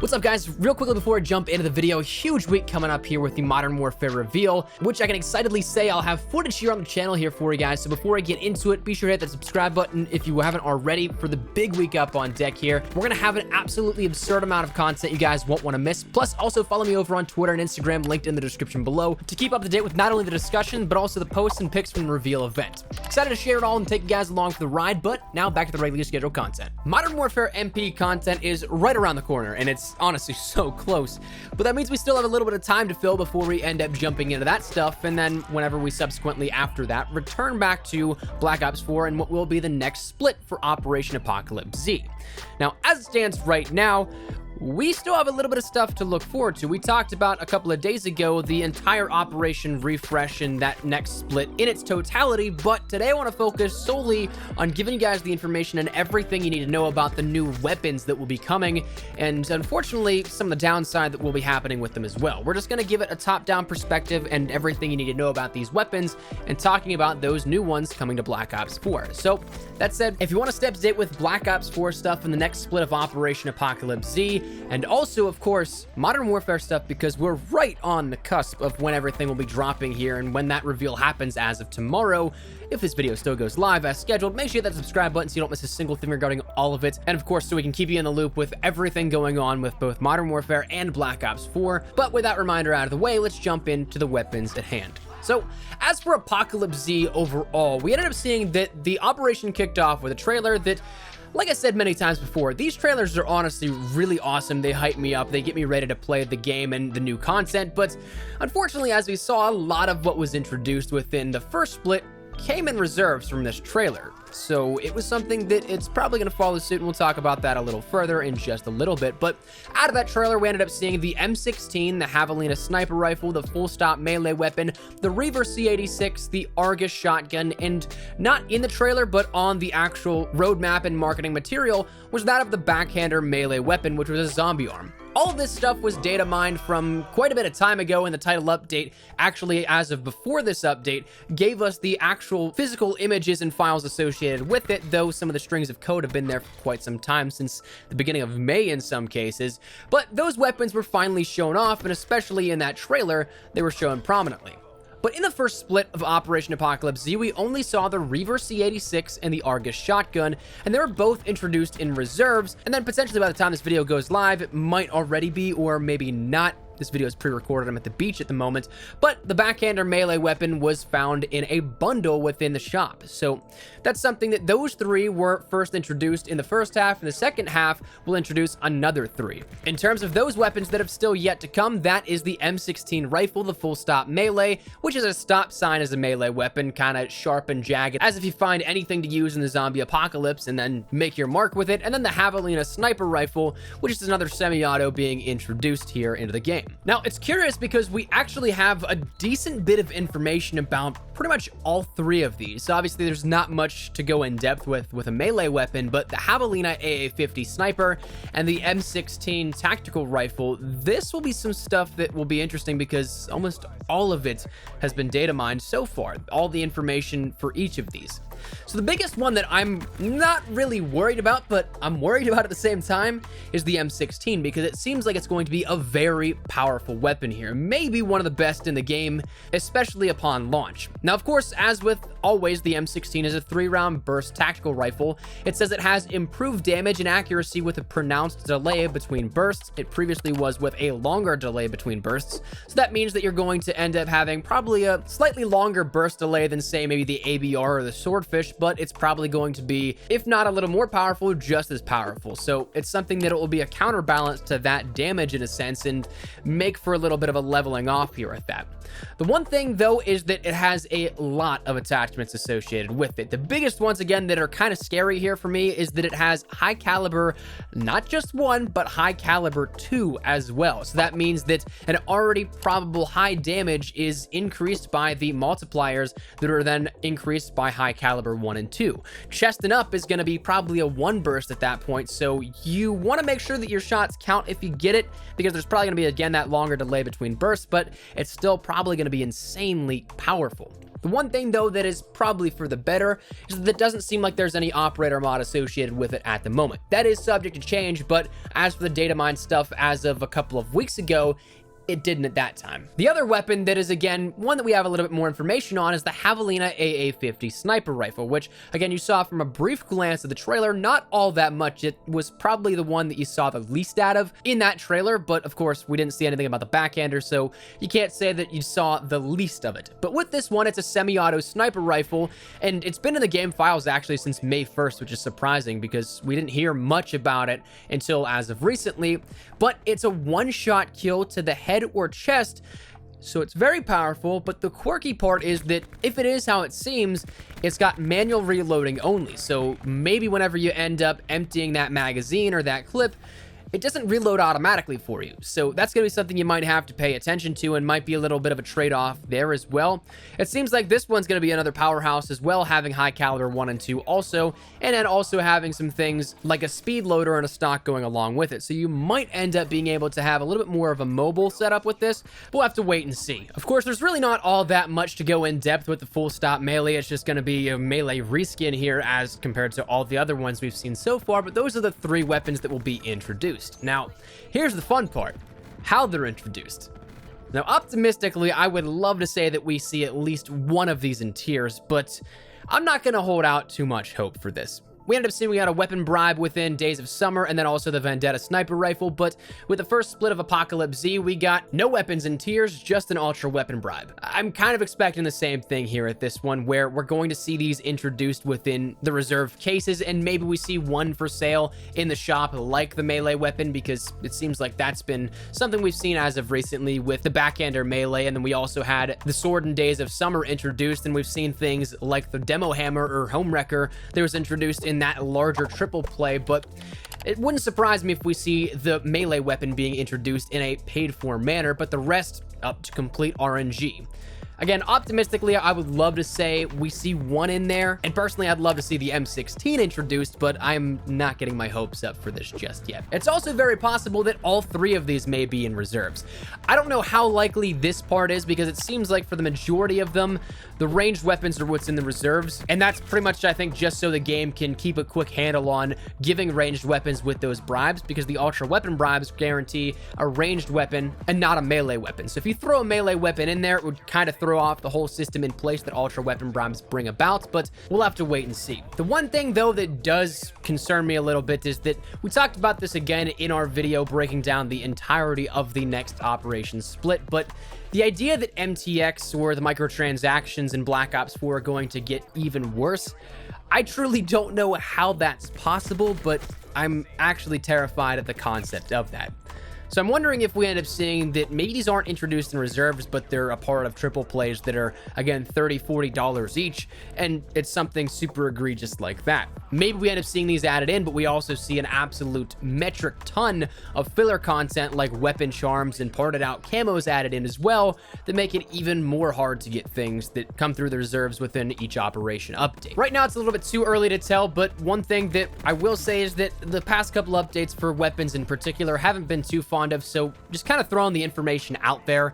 What's up, guys? Real quickly before I jump into the video, huge week coming up here with the Modern Warfare reveal, which I can excitedly say I'll have footage here on the channel here for you guys. So before I get into it, be sure to hit that subscribe button if you haven't already for the big week up on deck here. We're gonna have an absolutely absurd amount of content you guys won't want to miss. Plus, also follow me over on Twitter and Instagram, linked in the description below, to keep up to date with not only the discussion, but also the posts and pics from the reveal event. Excited to share it all and take you guys along for the ride, but now back to the regularly scheduled content. Modern Warfare MP content is right around the corner, and it's honestly so close, but that means we still have a little bit of time to fill before we end up jumping into that stuff, and then whenever we subsequently after that return back to Black Ops 4 and what will be the next split for Operation Apocalypse Z. Now, as it stands right now, we still have a little bit of stuff to look forward to. We talked about a couple of days ago the entire operation refresh and that next split in its totality, but today I want to focus solely on giving you guys the information and everything you need to know about the new weapons that will be coming, and unfortunately some of the downside that will be happening with them as well. We're just going to give it a top-down perspective and everything you need to know about these weapons, and talking about those new ones coming to Black Ops 4. So that said, if you want to stay up to date with Black Ops 4 stuff and the next split of Operation Apocalypse Z, and also, of course, Modern Warfare stuff, because we're right on the cusp of when everything will be dropping here and when that reveal happens as of tomorrow. If this video still goes live as scheduled, make sure you hit that subscribe button so you don't miss a single thing regarding all of it. And of course, so we can keep you in the loop with everything going on with both Modern Warfare and Black Ops 4. But with that reminder out of the way, let's jump into the weapons at hand. So, as for Apocalypse Z overall, we ended up seeing that the operation kicked off with a trailer that, like I said many times before, these trailers are honestly really awesome. They hype me up, they get me ready to play the game and the new content, but unfortunately, as we saw, a lot of what was introduced within the first split came in reserves from this trailer. So it was something that it's probably going to follow suit, and we'll talk about that a little further in just a little bit. But out of that trailer, we ended up seeing the M16, the Javelina sniper rifle, the full stop melee weapon, the Reaver C86, the Argus shotgun, and not in the trailer, but on the actual roadmap and marketing material, was that of the backhander melee weapon, which was a zombie arm. All of this stuff was data mined from quite a bit of time ago, and the title update, actually as of before this update, gave us the actual physical images and files associated with it, though some of the strings of code have been there for quite some time, since the beginning of May in some cases. But those weapons were finally shown off, and especially in that trailer, they were shown prominently. But in the first split of Operation Apocalypse Z, we only saw the Reaver C86 and the Argus shotgun, and they were both introduced in reserves, and then potentially by the time this video goes live, it might already be, or maybe not. This video is pre-recorded, I'm at the beach at the moment, but the backhander melee weapon was found in a bundle within the shop. So that's something that those three were first introduced in the first half, and the second half will introduce another three. In terms of those weapons that have still yet to come, that is the M16 rifle, the full stop melee, which is a stop sign as a melee weapon, kind of sharp and jagged, as if you find anything to use in the zombie apocalypse and then make your mark with it. And then the Javelina sniper rifle, which is another semi-auto being introduced here into the game. Now, it's curious because we actually have a decent bit of information about pretty much all three of these. So obviously, there's not much to go in depth with a melee weapon, but the Javelina AA-50 sniper and the M16 tactical rifle, this will be some stuff that will be interesting because almost all of it has been data mined so far, all the information for each of these. So the biggest one that I'm not really worried about, but I'm worried about at the same time, is the M16, because it seems like it's going to be a very powerful weapon here. Maybe one of the best in the game, especially upon launch. Now, of course, as with always, the M16 is a 3-round burst tactical rifle. It says it has improved damage and accuracy with a pronounced delay between bursts. It previously was with a longer delay between bursts. So that means that you're going to end up having probably a slightly longer burst delay than, say, maybe the ABR or the Swordfish, but it's probably going to be, if not a little more powerful, just as powerful. So it's something that it will be a counterbalance to that damage in a sense, and make for a little bit of a leveling off here with that. The one thing, though, is that it has a lot of attachments associated with it. The biggest ones, again, that are kind of scary here for me is that it has high caliber, not just 1, but high caliber 2 as well. So that means that an already probable high damage is increased by the multipliers that are then increased by high caliber 1 and 2. Chesting up is going to be probably a 1 burst at that point, so you want to make sure that your shots count if you get it, because there's probably going to be, again, that longer delay between bursts, but it's still probably going to be insanely powerful. The one thing though that is probably for the better is that it doesn't seem like there's any operator mod associated with it at the moment. That is subject to change, but as for the data mine stuff, as of a couple of weeks ago, it didn't at that time. The other weapon that is, again, one that we have a little bit more information on is the Javelina AA50 sniper rifle, which, again, you saw from a brief glance of the trailer, not all that much. It was probably the one that you saw the least out of in that trailer, but of course, we didn't see anything about the backhander, so you can't say that you saw the least of it. But with this one, it's a semi-auto sniper rifle, and it's been in the game files actually since May 1st, which is surprising because we didn't hear much about it until as of recently, but it's a one-shot kill to the head or chest, so it's very powerful. But the quirky part is that if it is how it seems, it's got manual reloading only, so maybe whenever you end up emptying that magazine or that clip, it doesn't reload automatically for you. So that's going to be something you might have to pay attention to and might be a little bit of a trade-off there as well. It seems like this one's going to be another powerhouse as well, having high caliber 1 and 2 also, and then also having some things like a speed loader and a stock going along with it. So you might end up being able to have a little bit more of a mobile setup with this. We'll have to wait and see. Of course, there's really not all that much to go in depth with the full stop melee. It's just going to be a melee reskin here as compared to all the other ones we've seen so far, but those are the 3 weapons that will be introduced. Now, here's the fun part, how they're introduced. Now, optimistically, I would love to say that we see at least one of these in tiers, but I'm not going to hold out too much hope for this. We ended up seeing we got a weapon bribe within Days of Summer, and then also the Vendetta sniper rifle, but with the first split of Apocalypse Z, we got no weapons in tiers, just an ultra weapon bribe. I'm kind of expecting the same thing here at this one, where we're going to see these introduced within the reserved cases, and maybe we see one for sale in the shop like the melee weapon, because it seems like that's been something we've seen as of recently with the backhander melee, and then we also had the sword in Days of Summer introduced, and we've seen things like the demo hammer or homewrecker that was introduced in that larger triple play. But it wouldn't surprise me if we see the melee weapon being introduced in a paid for manner, but the rest up to complete RNG. Again, optimistically, I would love to say we see one in there, and personally, I'd love to see the M16 introduced, but I'm not getting my hopes up for this just yet. It's also very possible that all 3 of these may be in reserves. I don't know how likely this part is, because it seems like for the majority of them, the ranged weapons are what's in the reserves, and that's pretty much, I think, just so the game can keep a quick handle on giving ranged weapons with those bribes, because the ultra weapon bribes guarantee a ranged weapon and not a melee weapon. So if you throw a melee weapon in there, it would kind of throw off the whole system in place that ultra weapon bribes bring about, but we'll have to wait and see. The one thing though that does concern me a little bit is that we talked about this again in our video breaking down the entirety of the next Operation Split, but the idea that MTX or the microtransactions in Black Ops 4 are going to get even worse, I truly don't know how that's possible, but I'm actually terrified at the concept of that. So I'm wondering if we end up seeing that maybe these aren't introduced in reserves, but they're a part of triple plays that are, again, $30, $40 each, and it's something super egregious like that. Maybe we end up seeing these added in, but we also see an absolute metric ton of filler content like weapon charms and parted out camos added in as well that make it even more hard to get things that come through the reserves within each operation update. Right now, it's a little bit too early to tell, but one thing that I will say is that the past couple updates for weapons in particular haven't been too fond of, so just kind of throwing the information out there.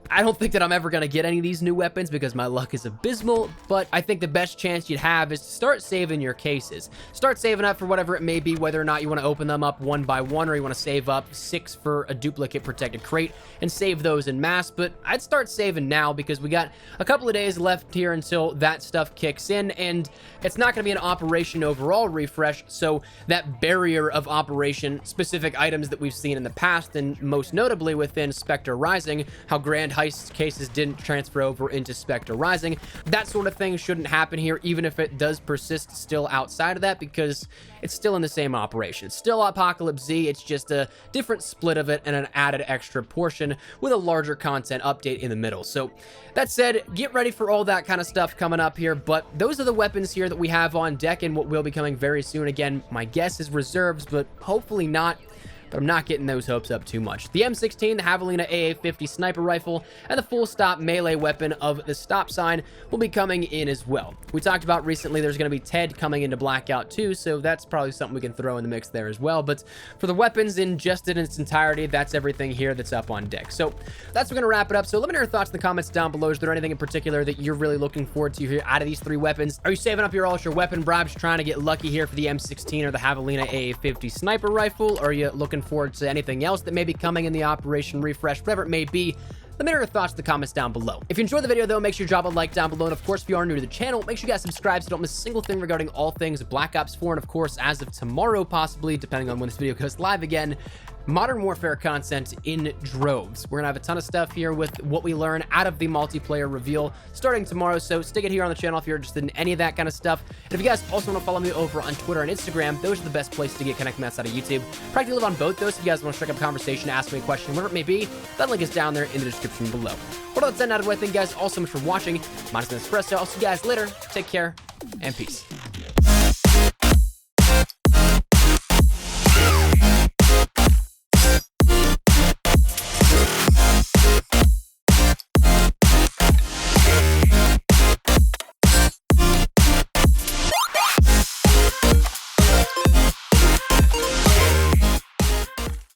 I don't think that I'm ever going to get any of these new weapons because my luck is abysmal, but I think the best chance you'd have is to start saving your cases. Start saving up for whatever it may be, whether or not you want to open them up one by one or you want to save up 6 for a duplicate protected crate and save those in mass. But I'd start saving now because we got a couple of days left here until that stuff kicks in, and it's not going to be an operation overall refresh, so that barrier of operation specific items that we've seen in the past, and most notably within Spectre Rising, how Grand Heist cases didn't transfer over into Spectre Rising, that sort of thing shouldn't happen here, even if it does persist still outside of that, because it's still in the same operation. It's still Apocalypse Z, it's just a different split of it and an added extra portion with a larger content update in the middle. So that said, get ready for all that kind of stuff coming up here, but those are the weapons here that we have on deck and what will be coming very soon. Again, my guess is reserves, but hopefully not. but I'm not getting those hopes up too much. The M16, the Javelina AA-50 sniper rifle, and the full stop melee weapon of the stop sign will be coming in as well. We talked about recently there's going to be TED coming into Blackout 2, so that's probably something we can throw in the mix there as well. But for the weapons in just in its entirety, that's everything here that's up on deck. So that's going to wrap it up. So let me know your thoughts in the comments down below. Is there anything in particular that you're really looking forward to here out of these 3 weapons? Are you saving up your ultra weapon bribes, trying to get lucky here for the M16 or the Javelina AA-50 sniper rifle? Or are you looking forward to anything else that may be coming in the Operation Refresh, whatever it may be? Let me know your thoughts in the comments down below. If you enjoyed the video, though, make sure you drop a like down below. And, of course, if you are new to the channel, make sure you guys subscribe so you don't miss a single thing regarding all things Black Ops 4. And, of course, as of tomorrow, possibly, depending on when this video goes live again, Modern Warfare content in droves. We're gonna have a ton of stuff here with what we learn out of the multiplayer reveal starting tomorrow, so stick it here on the channel if you're interested in any of that kind of stuff. And if you guys also want to follow me over on Twitter and Instagram, those are the best places to get connected outside of YouTube. Practically live on both those. If you guys want to strike up a conversation, ask me a question, whatever it may be, that link is down there in the description below. What else end out of the way? Thank you guys all so much for watching. My name is Espresso. I'll see you guys later. Take care and peace.